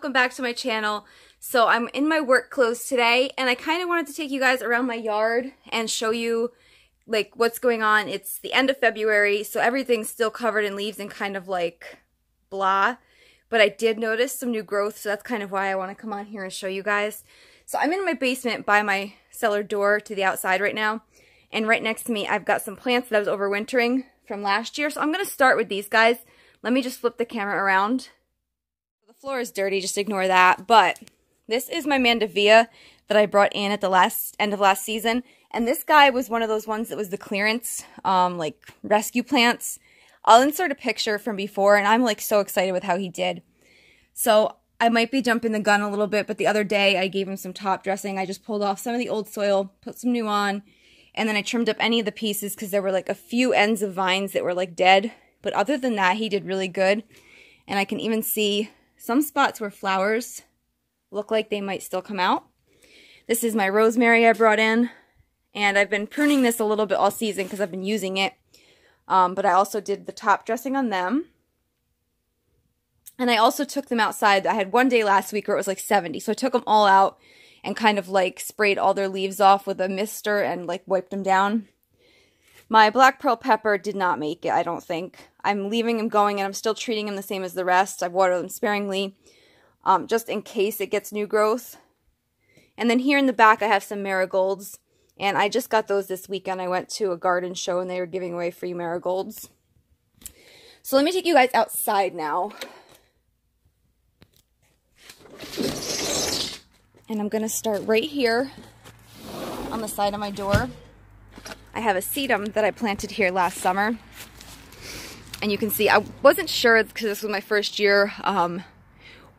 welcome back to my channel. So I'm in my work clothes today and I kind of wanted to take you guys around my yard and show you like what's going on. It's the end of February, so everything's still covered in leaves and kind of like blah, but I did notice some new growth, so that's kind of why I want to come on here and show you guys. So I'm in my basement by my cellar door to the outside right now, and right next to me I've got some plants that I was overwintering from last year. So I'm going to start with these guys. Let me just flip the camera around. The floor is dirty, just ignore that. But this is my Mandevilla that I brought in at the end of last season. And this guy was one of those ones that was the clearance, like rescue plants. I'll insert a picture from before, and I'm like so excited with how he did. So I might be jumping the gun a little bit, but the other day I gave him some top dressing. I just pulled off some of the old soil, put some new on, and then I trimmed up any of the pieces because there were like a few ends of vines that were like dead. But other than that, he did really good. And I can even see some spots where flowers look like they might still come out. This is my rosemary I brought in. And I've been pruning this a little bit all season because I've been using it. But I also did the top dressing on them. And I also took them outside. I had one day last week where it was like 70. So I took them all out and kind of like sprayed all their leaves off with a mister and like wiped them down. My black pearl pepper did not make it, I don't think. I'm leaving him going and I'm still treating him the same as the rest. I've watered them sparingly, just in case it gets new growth. And then here in the back I have some marigolds. And I just got those this weekend. I went to a garden show and they were giving away free marigolds. So let me take you guys outside now. And I'm going to start right here on the side of my door. I have a sedum that I planted here last summer. And you can see I wasn't sure because this was my first year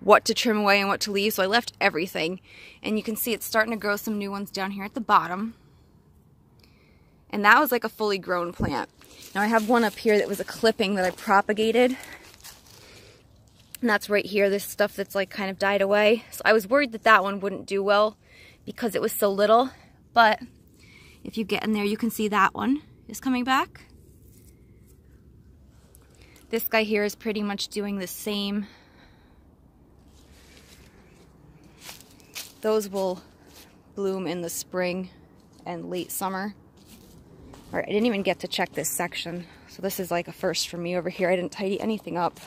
what to trim away and what to leave. So I left everything. And you can see it's starting to grow some new ones down here at the bottom. And that was like a fully grown plant. Now I have one up here that was a clipping that I propagated. And that's right here, this stuff that's like kind of died away. So I was worried that that one wouldn't do well because it was so little. But if you get in there, you can see that one is coming back. This guy here is pretty much doing the same. Those will bloom in the spring and late summer. All right, I didn't even get to check this section. So this is like a first for me over here. I didn't tidy anything up.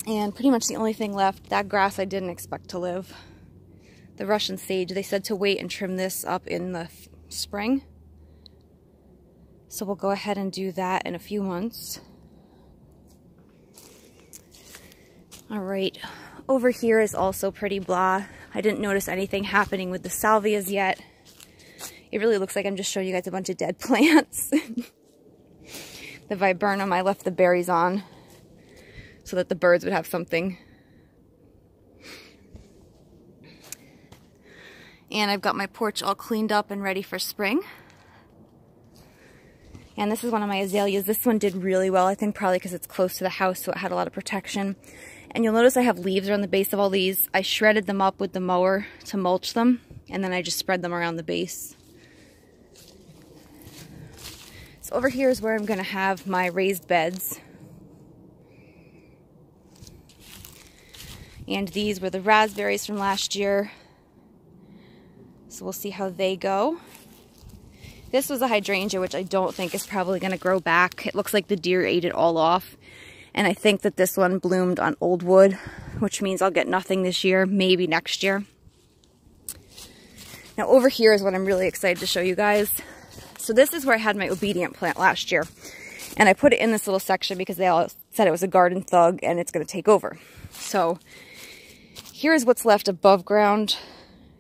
And pretty much the only thing left, that grass I didn't expect to live. The Russian sage, they said to wait and trim this up in the spring. So we'll go ahead and do that in a few months. All right, over here is also pretty blah. I didn't notice anything happening with the salvias yet. It really looks like I'm just showing you guys a bunch of dead plants. The viburnum, I left the berries on so that the birds would have something. And I've got my porch all cleaned up and ready for spring. And this is one of my azaleas. This one did really well, I think probably because it's close to the house, so it had a lot of protection. And you'll notice I have leaves around the base of all these. I shredded them up with the mower to mulch them, and then I just spread them around the base. So over here is where I'm going to have my raised beds. And these were the raspberries from last year. So we'll see how they go. This was a hydrangea, which I don't think is probably going to grow back. It looks like the deer ate it all off. And I think that this one bloomed on old wood, which means I'll get nothing this year, maybe next year. Now over here is what I'm really excited to show you guys. So this is where I had my obedient plant last year. And I put it in this little section because they all said it was a garden thug and it's going to take over. So here's what's left above ground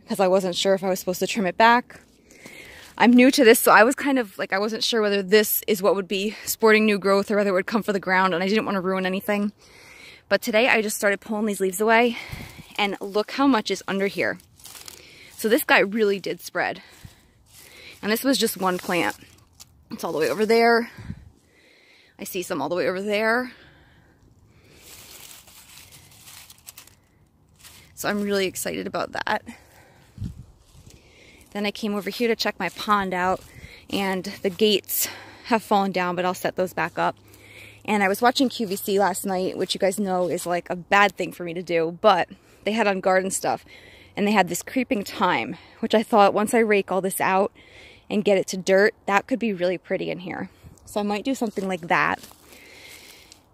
because I wasn't sure if I was supposed to trim it back. I'm new to this, so I was kind of like, I wasn't sure whether this is what would be sporting new growth or whether it would come for the ground, and I didn't want to ruin anything. But today I just started pulling these leaves away, and look how much is under here. So this guy really did spread. And this was just one plant. It's all the way over there. I see some all the way over there. So I'm really excited about that. Then I came over here to check my pond out, and the gates have fallen down, but I'll set those back up. And I was watching QVC last night, which you guys know is like a bad thing for me to do, but they had on garden stuff, and they had this creeping thyme, which I thought once I rake all this out and get it to dirt, that could be really pretty in here. So I might do something like that.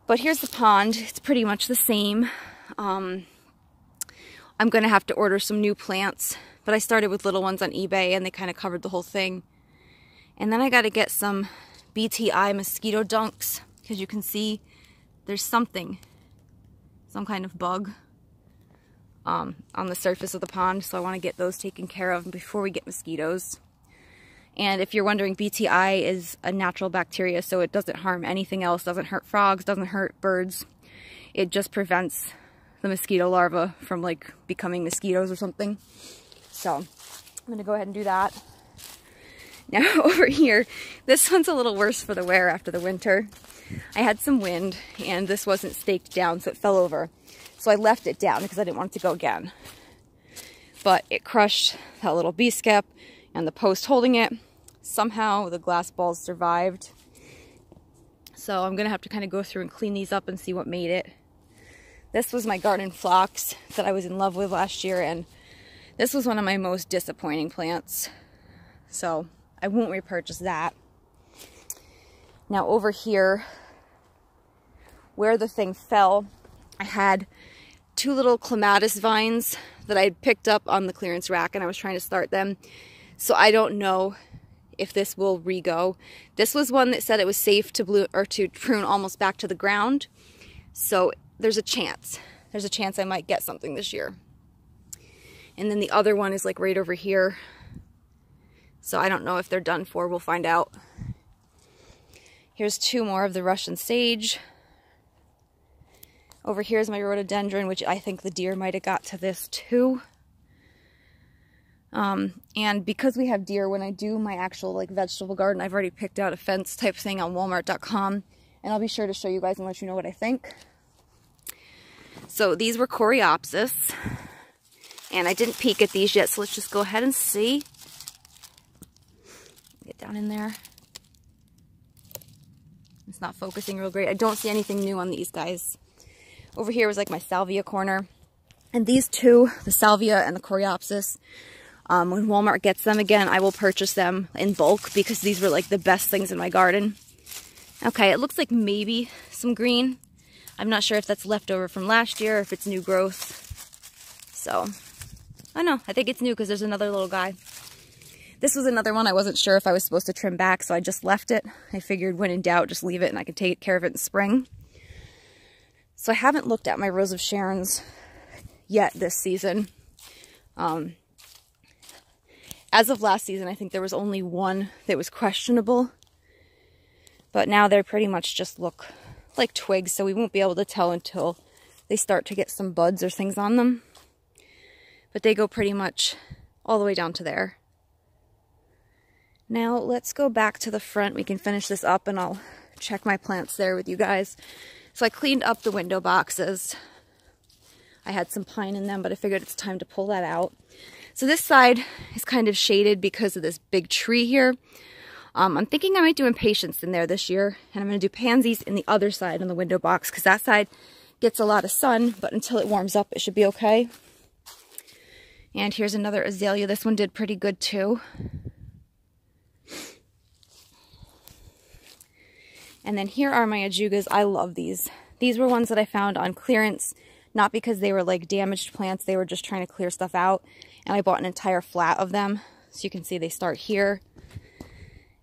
But here's the pond. It's pretty much the same. I'm going to have to order some new plants, but I started with little ones on eBay and they kind of covered the whole thing. And then I got to get some BTI mosquito dunks, because you can see there's some kind of bug on the surface of the pond, so I want to get those taken care of before we get mosquitoes. And if you're wondering, BTI is a natural bacteria, so it doesn't harm anything else, doesn't hurt frogs, doesn't hurt birds. It just prevents the mosquito larvae from like becoming mosquitoes or something. So I'm going to go ahead and do that. Now over here, this one's a little worse for the wear after the winter. I had some wind and this wasn't staked down, so it fell over. So I left it down because I didn't want it to go again. But it crushed that little B-skep and the post holding it. Somehow the glass balls survived. So I'm going to have to kind of go through and clean these up and see what made it. This was my garden phlox that I was in love with last year, and this was one of my most disappointing plants. So I won't repurchase that. Now over here, where the thing fell, I had two little clematis vines that I had picked up on the clearance rack, and I was trying to start them. So I don't know if this will re-go. This was one that said it was safe to prune almost back to the ground. So there's a chance. There's a chance I might get something this year. And then the other one is like right over here. So I don't know if they're done for. We'll find out. Here's two more of the Russian sage. Over here is my rhododendron, which I think the deer might have got to this too. And because we have deer, when I do my actual like vegetable garden, I've already picked out a fence type thing on Walmart.com, and I'll be sure to show you guys and let you know what I think. So these were Coreopsis, and I didn't peek at these yet, so let's just go ahead and see. Get down in there. It's not focusing real great. I don't see anything new on these guys. Over here was like my salvia corner. And these two, the salvia and the Coreopsis, when Walmart gets them again, I will purchase them in bulk because these were like the best things in my garden. Okay, it looks like maybe some green. I'm not sure if that's leftover from last year or if it's new growth. So, I don't know. I think it's new because there's another little guy. This was another one I wasn't sure if I was supposed to trim back, so I just left it. I figured when in doubt, just leave it and I could take care of it in spring. So I haven't looked at my Rose of Sharons yet this season. As of last season, I think there was only one that was questionable. But now they pretty much just look like twigs, so we won't be able to tell until they start to get some buds or things on them. But they go pretty much all the way down to there. Now let's go back to the front. We can finish this up and I'll check my plants there with you guys. So I cleaned up the window boxes. I had some pine in them, but I figured it's time to pull that out. So this side is kind of shaded because of this big tree here. I'm thinking I might do impatiens in there this year, and I'm going to do pansies in the other side on the window box because that side gets a lot of sun, but until it warms up, it should be okay. And here's another azalea. This one did pretty good too. And then here are my ajugas. I love these. These were ones that I found on clearance, not because they were like damaged plants. They were just trying to clear stuff out. And I bought an entire flat of them. So you can see they start here.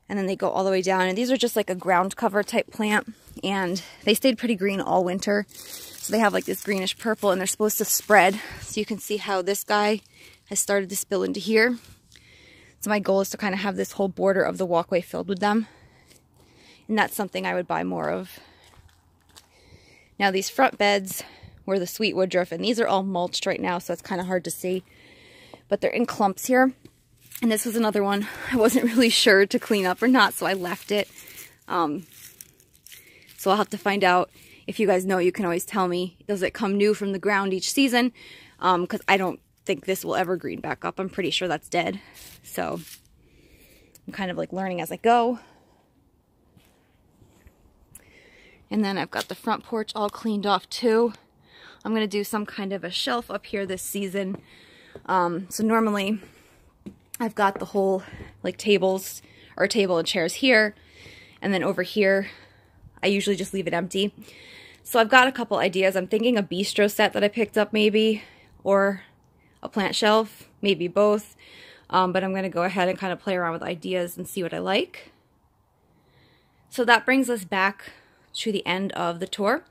And then they go all the way down. And these are just like a ground cover type plant. And they stayed pretty green all winter. So they have like this greenish purple and they're supposed to spread. So you can see how this guy has started to spill into here. So my goal is to kind of have this whole border of the walkway filled with them. And that's something I would buy more of. Now these front beds were the sweet woodruff, and these are all mulched right now, so it's kind of hard to see. But they're in clumps here. And this was another one I wasn't really sure to clean up or not, so I left it. So I'll have to find out. If you guys know, you can always tell me, does it come new from the ground each season? Because I don't think this will ever green back up. I'm pretty sure that's dead. So I'm kind of like learning as I go. And then I've got the front porch all cleaned off too. I'm going to do some kind of a shelf up here this season. So normally I've got the whole like tables or table and chairs here. And then over here, I usually just leave it empty. So I've got a couple ideas. I'm thinking a bistro set that I picked up maybe, or a plant shelf, maybe both. But I'm going to go ahead and kind of play around with ideas and see what I like. So that brings us back to the end of the tour.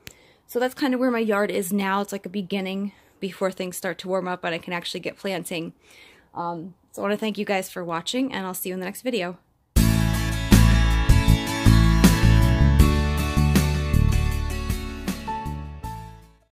So that's kind of where my yard is now. It's like a beginning before things start to warm up and I can actually get planting. So I want to thank you guys for watching, and I'll see you in the next video.